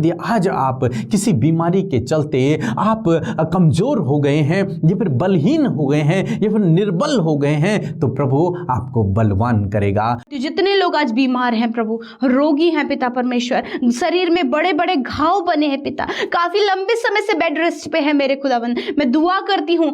यदि आज आप किसी बीमारी के चलते आप कमजोर हो गए हैं या फिर बलहीन हो गए हैं या फिर निर्बल हो गए हैं, तो प्रभु आपको बलवान करेगा। जितने लोग आज बीमार हैं प्रभु, रोगी हैं पिता परमेश्वर, शरीर में बड़े बड़े घाव बने हैं पिता, काफी लंबे समय से बेड रेस्ट पे है मेरे खुदावंद, मैं दुआ करती हूँ।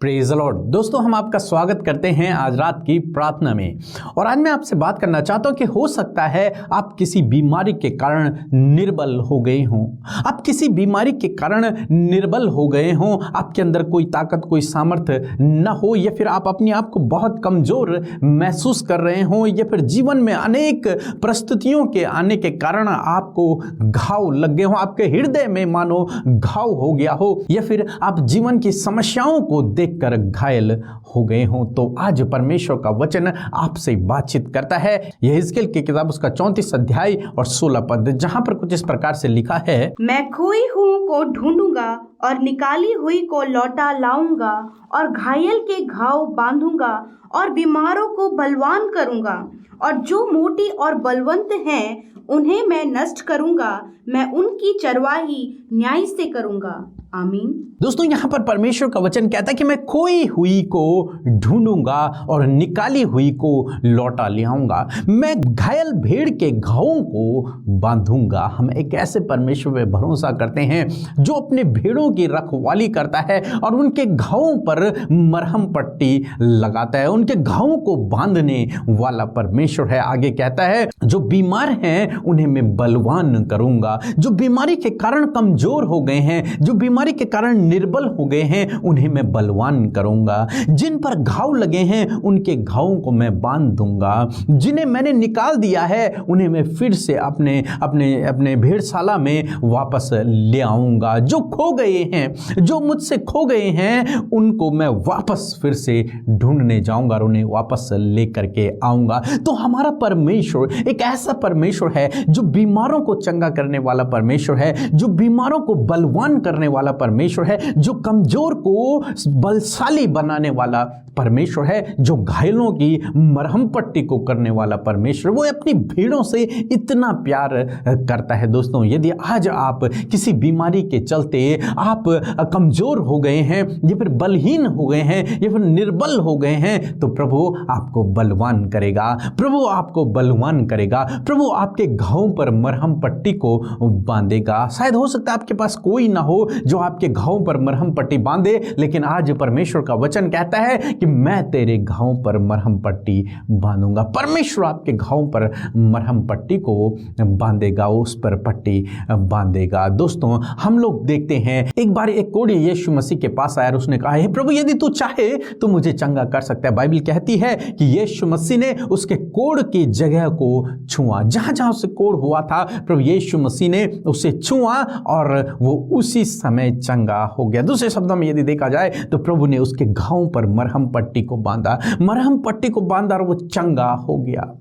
Praise the Lord. दोस्तों, हम आपका स्वागत करते हैं आज रात की प्रार्थना में। और आज मैं आपसे बात करना चाहता हूं कि हो सकता है आप किसी बीमारी के कारण निर्बल हो गए हों, आप किसी बीमारी के कारण निर्बल हो गए हों, आपके अंदर कोई ताकत कोई सामर्थ्य न हो, या फिर आप अपने आप को बहुत कमजोर महसूस कर रहे हों, या फिर जीवन में अनेक परिस्थितियों के आने के कारण आपको घाव लग गए हों, आपके हृदय में मानो घाव हो गया हो, या फिर आप जीवन की समस्याओं को कर घायल हो गए हों, तो आज परमेश्वर का वचन आपसे बातचीत करता है। यह हिजकिय्याह की किताब उसका 34 अध्याय और 16 पद, जहां पर कुछ इस प्रकार से लिखा है, मैं खोई हुई को ढूंढूंगा और निकाली हुई को लौटा लाऊंगा और घायल के घाव बांधूंगा और बीमारों को बलवान करूंगा और जो मोटी और बलवंत हैं उन्हें मैं नष्ट करूंगा, मैं उनकी चरवाही न्याय से करूंगा। आमीन। दोस्तों, यहाँ पर परमेश्वर का वचन कहता है कि मैं खोई हुई को ढूंढूंगा और निकाली हुई को लौटा ले आऊंगा, मैं घायल भेड़ के घावों को बांधूंगा। हम एक ऐसे परमेश्वर पे भरोसा करते हैं जो अपने भेड़ों की रखवाली करता है और उनके घावों पर मरहम पट्टी लगाता है, उनके घावों को बांधने वाला परमेश्वर है। आगे कहता है, जो बीमार हैं उन्हें मैं बलवान करूंगा, जो बीमारी के कारण कमजोर हो गए हैं, जो बीमारी के कारण निर्बल हो गए हैं, उन्हें मैं बलवान करूंगा। जिन पर घाव लगे हैं उनके घावों को मैं बांध दूंगा, जिन्हें मैंने निकाल दिया है उन्हें मैं फिर से अपने अपने अपने भेड़शाला में वापस ले आऊंगा। जो खो गए हैं, जो मुझसे खो गए हैं, उनको मैं वापस फिर से ढूंढने जाऊंगा और उन्हें वापस लेकर के आऊंगा। तो हमारा परमेश्वर एक ऐसा परमेश्वर है जो बीमारों को चंगा करने वाला परमेश्वर है, जो बीमारों को बलवान करने वाला परमेश्वर है, जो कमजोर को बलशाली बनाने वाला परमेश्वर है, जो घायलों की मरहम पट्टी को करने वाला परमेश्वर, वो अपनी भीड़ों से इतना प्यार करता है। दोस्तों, यदि आज आप किसी बीमारी के चलते आप कमजोर हो गए हैं या फिर बलहीन हो गए हैं या फिर निर्बल हो गए हैं, तो प्रभु आपको बलवान करेगा, प्रभु आपको बलवान करेगा, प्रभु आपके घावों पर मरहम पट्टी को बांधेगा। शायद हो सकता है आपके पास कोई ना हो जो आपके घावों पर मरहम पट्टी बांधे, लेकिन आज परमेश्वर का वचन कहता है कि मैं तेरे घावों पर मरहम पट्टी बांधूंगा। परमेश्वर आपके घावों पर मरहम पट्टी को बांधेगा, उस पर पट्टी बांधेगा। दोस्तों, हम लोग देखते हैं, एक बार एक कोढ़ी यीशु मसीह के पास आया और उसने कहा, हे प्रभु, यदि तू चाहे तो मुझे चंगा कर सकता है। बाइबल कहती है कि यीशु मसीह ने उसके कोढ़ की जगह को छुआ, जहां जहां उसे कोढ़ हुआ था, प्रभु यीशु मसीह ने उसे छुआ और वो उसी समय चंगा हो गया। दूसरे शब्दों में यदि देखा जाए तो प्रभु ने उसके घावों पर मरहम पट्टी को बांधा, मरहम पट्टी को बांधा और वो चंगा हो गया।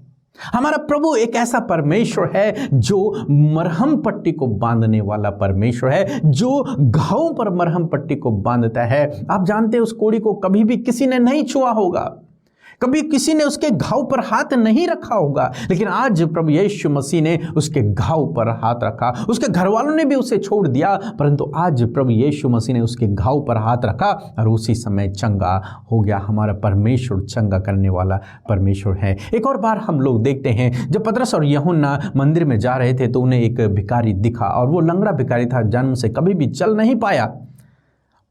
हमारा प्रभु एक ऐसा परमेश्वर है जो मरहम पट्टी को बांधने वाला परमेश्वर है, जो घावों पर मरहम पट्टी को बांधता है। आप जानते हैं, उस कोढ़ी को कभी भी किसी ने नहीं छुआ होगा, कभी किसी ने उसके घाव पर हाथ नहीं रखा होगा, लेकिन आज प्रभु यीशु मसीह ने उसके घाव पर हाथ रखा। उसके घर वालों ने भी उसे छोड़ दिया, परंतु आज प्रभु यीशु मसीह ने उसके घाव पर हाथ रखा और उसी समय चंगा हो गया। हमारा परमेश्वर चंगा करने वाला परमेश्वर है। एक और बार हम लोग देखते हैं, जब पतरस और यूहन्ना मंदिर में जा रहे थे तो उन्हें एक भिखारी दिखा और वो लंगड़ा भिखारी था, जन्म से कभी भी चल नहीं पाया।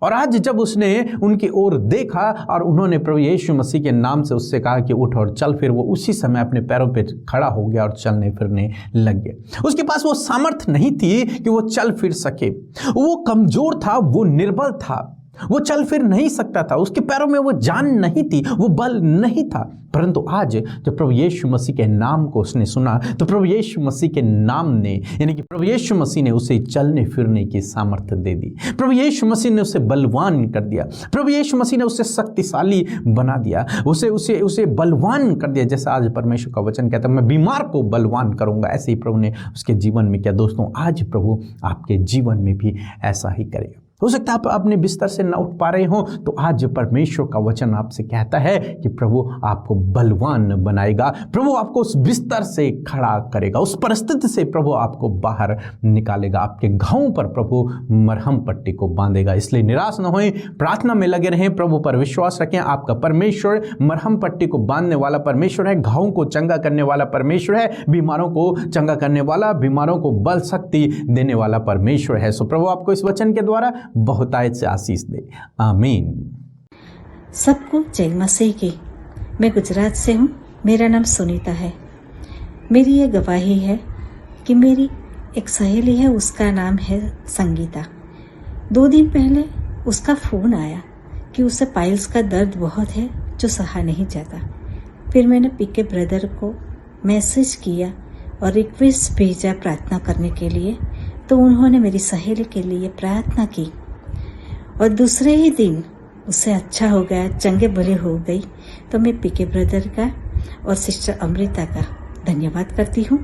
और आज जब उसने उनकी ओर देखा और उन्होंने प्रभु यीशु मसीह के नाम से उससे कहा कि उठ और चल, फिर वो उसी समय अपने पैरों पे खड़ा हो गया और चलने फिरने लग गया। उसके पास वो सामर्थ्य नहीं थी कि वो चल फिर सके, वो कमजोर था, वो निर्बल था, वो चल फिर नहीं सकता था, उसके पैरों में वो जान नहीं थी, वो बल नहीं था। परंतु आज जब प्रभु यीशु मसीह के नाम को उसने सुना तो प्रभु यीशु मसीह के नाम ने, यानी कि प्रभु यीशु मसीह ने उसे चलने फिरने की सामर्थ्य दे दी। प्रभु यीशु मसीह ने उसे बलवान कर दिया, प्रभु यीशु मसीह ने उसे शक्तिशाली बना दिया, उसे बलवान कर दिया। जैसा आज परमेश्वर का वचन कहता है, मैं बीमार को बलवान करूंगा, ऐसे ही प्रभु ने उसके जीवन में किया। दोस्तों, आज प्रभु आपके जीवन में भी ऐसा ही करेगा। हो सकता है आप अपने बिस्तर से न उठ पा रहे हो, तो आज परमेश्वर का वचन आपसे कहता है कि प्रभु आपको बलवान बनाएगा, प्रभु आपको उस बिस्तर से खड़ा करेगा, उस परिस्थिति से प्रभु आपको बाहर निकालेगा, आपके घावों पर प्रभु मरहम पट्टी को बांधेगा। इसलिए निराश न होएं, प्रार्थना में लगे रहें, प्रभु पर विश्वास रखें। आपका परमेश्वर मरहम पट्टी को बांधने वाला परमेश्वर है, घावों को चंगा करने वाला परमेश्वर है, बीमारों को चंगा करने वाला, बीमारों को बल शक्ति देने वाला परमेश्वर है। सो प्रभु आपको इस वचन के द्वारा बहुतायत से आशीष दे। आमीन। सबको जय मसीह की। मैं गुजरात से हूँ, मेरा नाम सुनीता है। मेरी ये गवाही है कि मेरी एक सहेली है, उसका नाम है संगीता। 2 दिन पहले उसका फ़ोन आया कि उसे पाइल्स का दर्द बहुत है जो सहा नहीं जाता। फिर मैंने पीके ब्रदर को मैसेज किया और रिक्वेस्ट भेजा प्रार्थना करने के लिए, तो उन्होंने मेरी सहेली के लिए प्रार्थना की और दूसरे ही दिन उससे अच्छा हो गया, चंगे भले हो गई। तो मैं पीके ब्रदर का और सिस्टर अमृता का धन्यवाद करती हूँ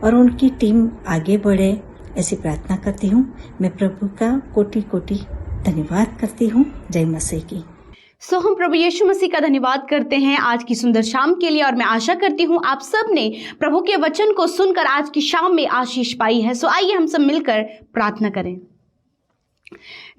और उनकी टीम आगे बढ़े ऐसी प्रार्थना करती हूँ। मैं प्रभु का कोटि कोटि धन्यवाद करती हूँ। जय मसीह की। सो हम प्रभु यीशु मसीह का धन्यवाद करते हैं आज की सुंदर शाम के लिए, और मैं आशा करती हूँ आप सब ने प्रभु के वचन को सुनकर आज की शाम में आशीष पाई है। सो आइए हम सब मिलकर प्रार्थना करें।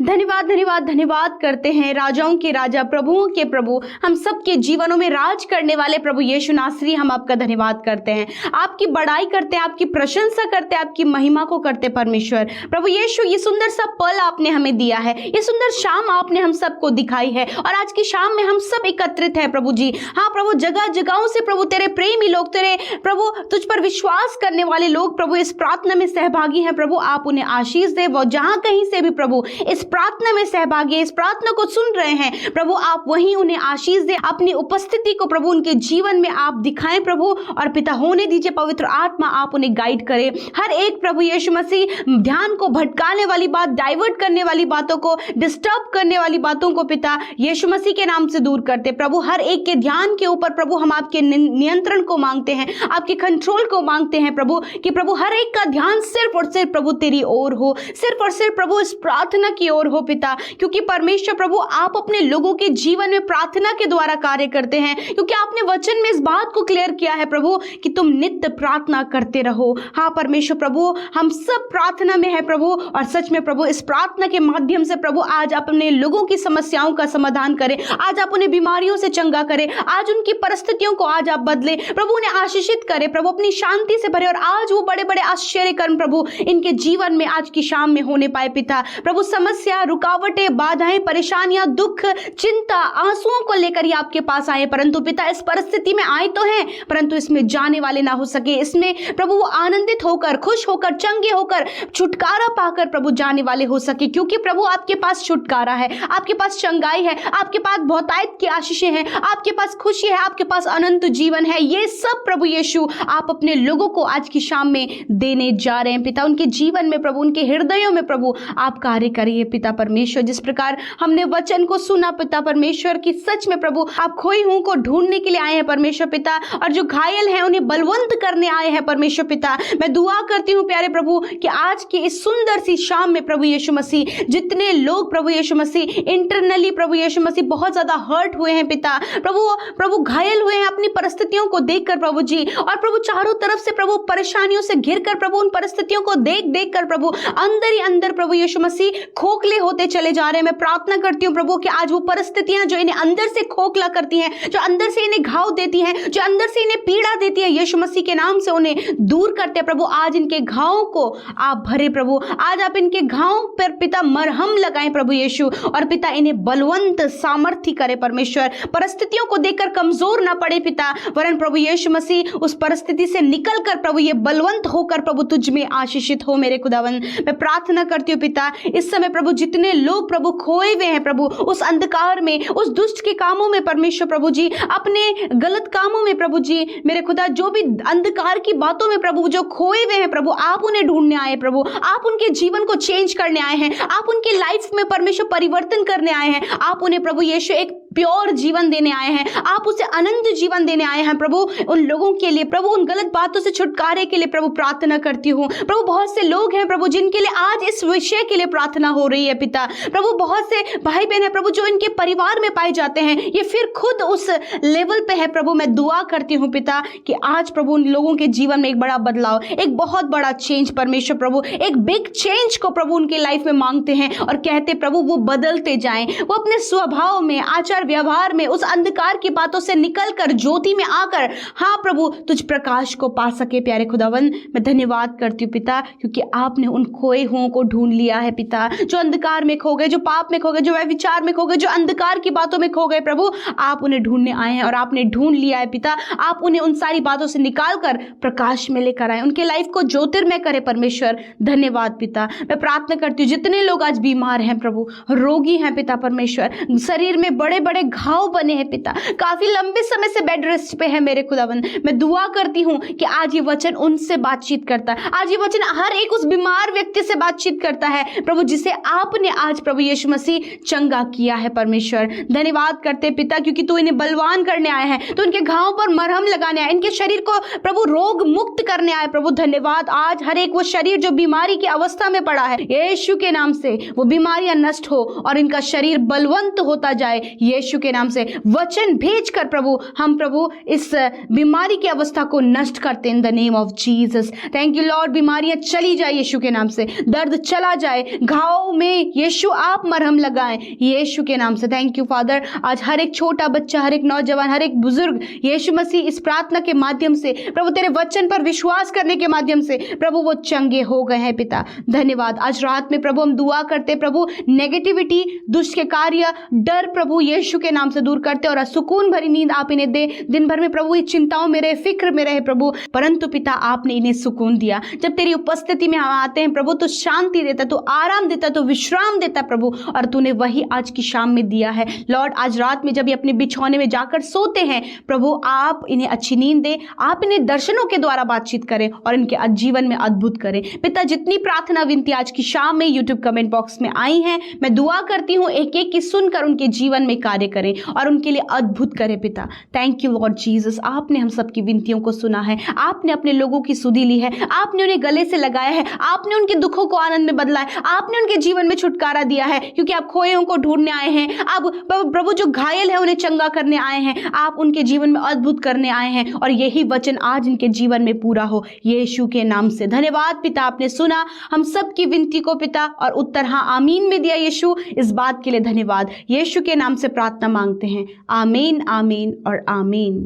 धन्यवाद धन्यवाद धन्यवाद करते हैं राजाओं के राजा, प्रभुओं के प्रभु, हम सबके जीवनों में राज करने वाले प्रभु यीशु नासरी, हम आपका धन्यवाद करते हैं, आपकी बड़ाई करते हैं, आपकी प्रशंसा करते हैं, आपकी महिमा को करते परमेश्वर। प्रभु यीशु, ये सुंदर सा पल आपने हमें दिया है, ये सुंदर शाम आपने हम सबको दिखाई है, और आज की शाम में हम सब एकत्रित हैं प्रभु जी। हाँ प्रभु, जगह जगहों से प्रभु तेरे प्रेमी लोग, तेरे प्रभु तुझ पर विश्वास करने वाले लोग प्रभु इस प्रार्थना में सहभागी हैं। प्रभु आप उन्हें आशीष दे, वो जहां कहीं से भी प्रभु इस प्रार्थना में सहभागी है, इस प्रार्थना को सुन रहे हैं प्रभु, आप वहीं उन्हें आशीष दे, अपनी उपस्थिति को प्रभु उनके जीवन में आप दिखाएं प्रभु, और पिता होने दीजिए पवित्र आत्मा आप उन्हें गाइड करे। हर एक प्रभु यीशु मसीह ध्यान को भटकाने वाली बात, डाइवर्ट करने वाली बातों को, डिस्टर्ब करने वाली बातों को पिता यीशु मसीह के नाम से दूर करते प्रभु। हर एक के ध्यान के ऊपर प्रभु हम आपके नियंत्रण को मांगते हैं, आपके कंट्रोल को मांगते हैं प्रभु, कि प्रभु हर एक का ध्यान सिर्फ और सिर्फ प्रभु तेरी ओर हो, सिर्फ और सिर्फ प्रभु इस प्रार्थना की ओर हो पिता, क्योंकि परमेश्वर प्रभु आप अपने लोगों के जीवन में प्रार्थना के द्वारा कार्य करते हैं, क्योंकि आपने वचन में इस बात को क्लियर किया है प्रभु कि तुम नित्य प्रार्थना करते रहो। हाँ परमेश्वर प्रभु, हम सब प्रार्थना में है प्रभु, और सच में प्रभु इस प्रार्थना के माध्यम से प्रभु आज अपने लोगों की समस्याओं का समाधान करें, आज आप उन्हें बीमारियों से चंगा करें, आज उनकी परिस्थितियों को आज आप बदले प्रभु, उन्हें आशीषित करें प्रभु, अपनी शांति से भरे, और आज वो बड़े बड़े आश्चर्य कर्म प्रभु इनके जीवन में आज की शाम में होने पाए पिता। प्रभु समस्या, रुकावटें, बाधाएं, परेशानियां, दुख, चिंता, आंसुओं को लेकर ही आपके पास आए, परंतु पिता इस परिस्थिति में आए तो हैं, परंतु इसमें जाने वाले ना हो सके, इसमें प्रभु वो आनंदित होकर, खुश होकर, चंगे होकर, छुटकारा पाकर प्रभु जाने वाले हो सके, क्योंकि प्रभु आपके पास छुटकारा है, आपके पास चंगाई है, आपके पास बहुतायत की आशीषें हैं, आपके पास खुशी है, आपके पास अनंत जीवन है। ये सब प्रभु यीशु आप अपने लोगों को आज की शाम में देने जा रहे हैं पिता, उनके जीवन में प्रभु, उनके हृदयों में प्रभु आप कार्य करिए पिता परमेश्वर। जिस प्रकार हमने वचन को सुना पिता परमेश्वर की, सच में प्रभु आप खोई हुओं को ढूंढने के लिए आए हैं परमेश्वर पिता, और जो घायल हैं उन्हें बलवंत करने आए हैं परमेश्वर पिता। मैं दुआ करती हूँ प्यारे प्रभु कि आज की इस सुंदर सी शाम में प्रभु यीशु मसीह, जितने लोग प्रभु यीशु मसीह इंटरनली प्रभु यीशु मसीह बहुत ज्यादा हर्ट हुए हैं पिता, प्रभु घायल हुए हैं अपनी परिस्थितियों को देखकर प्रभु जी, और प्रभु चारों तरफ से प्रभु परेशानियों से घिरकर प्रभु उन परिस्थितियों को देख कर प्रभु अंदर ही अंदर प्रभु यीशु मसीह खोखले होते चले जा रहे हैं। मैं प्रार्थना करती हूँ प्रभु कि आज वो परिस्थितियां जो इन्हें अंदर से खोखला करती हैं, जो अंदर से इन्हें घाव देती हैं, जो अंदर से इन्हें पीड़ा देती है, यीशु मसीह के नाम से उन्हें दूर करते हैं प्रभु। आज इनके घावों को आप भरे प्रभु, आज आप इनके घावों पर पिता मरहम लगाएं प्रभु यीशु, और पिता इन्हें बलवंत सामर्थ्य करे परमेश्वर, परिस्थितियों को देखकर कमजोर ना पड़े पिता, वरन प्रभु यीशु मसीह उस परिस्थिति से निकल कर प्रभु ये बलवंत होकर प्रभु तुझ में आशीषित हो मेरे खुदावन। मैं प्रार्थना करती हूँ पिता, इस समय प्रभु जितने लोग प्रभु खोए हुए हैं प्रभु उस अंधकार में, उस दुष्ट के कामों में परमेश्वर प्रभु जी, अपने गलत कामों में प्रभु जी मेरे खुदा, जो भी अंधकार की बातों में प्रभु जो खोए हुए हैं प्रभु, आप उन्हें ढूंढने आए प्रभु, आप उनके जीवन को चेंज करने आए हैं, आप उनके लाइफ में परमेश्वर परिवर्तन करने आए हैं, आप उन्हें प्रभु यीशु एक प्योर जीवन देने आए हैं, आप उसे अनंत जीवन देने आए हैं प्रभु। उन लोगों के लिए प्रभु, उन गलत बातों से छुटकारे के लिए प्रभु प्रार्थना करती हूँ प्रभु। बहुत से लोग हैं प्रभु जिनके लिए आज इस विषय के लिए प्रार्थना हो रही है पिता। प्रभु बहुत से भाई बहन है प्रभु जो इनके परिवार में पाए जाते हैं, ये फिर खुद उस लेवल पे है प्रभु। मैं दुआ करती हूँ पिता कि आज प्रभु उन लोगों के जीवन में एक बड़ा बदलाव, एक बहुत बड़ा चेंज परमेश्वर प्रभु, एक बिग चेंज को प्रभु उनके लाइफ में मांगते हैं और कहते प्रभु वो बदलते जाएं, वो अपने स्वभाव में, आचार व्यवहार में उस अंधकार की बातों से निकलकर ज्योति में आकर हाँ प्रभु तुझ प्रकाश को पा सके। प्यारे खुदावन मैं धन्यवाद करती हूँ पिता, क्योंकि आपने उन खोए हुओं को ढूंढ लिया है पिता, जो अंधकार में खो गए, जो पाप में खो गए, जो व्यभिचार में खो गए, जो अंधकार की बातों में खो गए प्रभु, आप उन्हें ढूंढने आए हैं और आपने ढूंढ लिया है पिता। आप उन्हें उन सारी बातों से निकालकर प्रकाश में लेकर आए, उनके लाइफ को ज्योतिर्मय करे परमेश्वर। धन्यवाद पिता। मैं प्रार्थना करती हूँ जितने लोग आज बीमार हैं प्रभु, रोगी हैं पिता परमेश्वर, शरीर में बड़े बड़े घाव बने हैं पिता, काफी लंबे समय से बेड रेस्ट पे है मेरे खुदावन, मैं दुआ करती हूँ कि आज ये वचन उनसे बातचीत करता है, आज ये वचन हर एक उस बीमार व्यक्ति से बातचीत करता है प्रभु, जिसे आपने आज प्रभु यीशु मसीह चंगा किया है परमेश्वर। धन्यवाद करते पिता, क्योंकि तू इन्हें बलवान करने आए हैं, तो इनके घावों पर मरहम लगाने आए, इनके शरीर को प्रभु रोग मुक्त करने आए प्रभु। धन्यवाद, आज हर एक वो शरीर जो बीमारी की अवस्था में पड़ा है, यीशु के नाम से वो बीमारियां नष्ट हो और इनका शरीर बलवंत होता जाए यीशु के नाम से। वचन भेजकर प्रभु हम प्रभु इस बीमारी की अवस्था को नष्ट करते in the name of Jesus. Thank you Lord. बीमारियां चली जाए यीशु के नाम से, दर्द चला जाए, घाव में यीशु आप मरहम लगाएं यीशु के नाम से। Thank you father. आज हर एक छोटा बच्चा, हर एक नौजवान, हर एक बुजुर्ग यीशु मसीह इस प्रार्थना के माध्यम से प्रभु तेरे वचन पर विश्वास करने के माध्यम से प्रभु वो चंगे हो गए हैं पिता। धन्यवाद। आज रात में प्रभु हम दुआ करते प्रभु नेगेटिविटी, दुष्ट के कार्य, डर प्रभु यीशु के नाम से दूर करते और सुकून भरी नींद आप इन्हें दे। दिन भर में प्रभु ये चिंताओं में रहे, फिक्र में रहे प्रभु, परंतु पिता आपने इन्हें सुकून दिया। जब तेरी उपस्थिति में हम आते हैं प्रभु तो शांति देता, तो आराम देता, तो विश्राम देता प्रभु, और तूने वही आज की शाम में दिया है लॉर्ड। आज रात में जब ये अपने बिछौने में जाकर सोते हैं प्रभु, आप इन्हें अच्छी नींद दे, आप इन्हें दर्शनों के द्वारा बातचीत करें और इनके जीवन में अद्भुत करें पिता। जितनी प्रार्थना विनती आज की शाम में यूट्यूब कमेंट बॉक्स में आई हैं, मैं दुआ करती हूँ एक एक की सुनकर उनके जीवन में कार्य करें और उनके लिए अद्भुत करें पिता। Thank you Lord Jesus. आपने हम सबकी विनतियों को सुना है, आपने अपने लोगों की सुधि ली है, आपने उन्हें गले से लगाया है, आपने उनके दुखों को आनंद में बदला है, आपने उनके जीवन में छुटकारा दिया है, क्योंकि आप खोयों को ढूंढने आए हैं। आप प्रभु जो घायल है उन्हें चंगा करने आए हैं, आप उनके जीवन में अद्भुत करने आए हैं, और यही वचन आज इनके जीवन में पूरा हो यीशु के नाम से। धन्यवाद पिता, आपने सुना हम सबकी विनती को पिता, और उत्तर हाँ आमीन में दिया यीशु। इस बात के लिए धन्यवाद। यीशु के नाम से प्रार्थना मांगते हैं, आमीन आमीन और आमीन।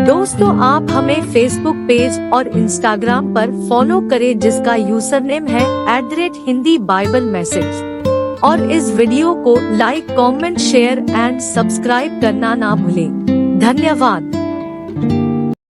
दोस्तों, आप हमें फेसबुक पेज और इंस्टाग्राम पर फॉलो करें, जिसका यूजर नेम है @हिंदी बाइबल मैसेज, और इस वीडियो को like, comment, share and subscribe करना ना भूलें। धन्यवाद।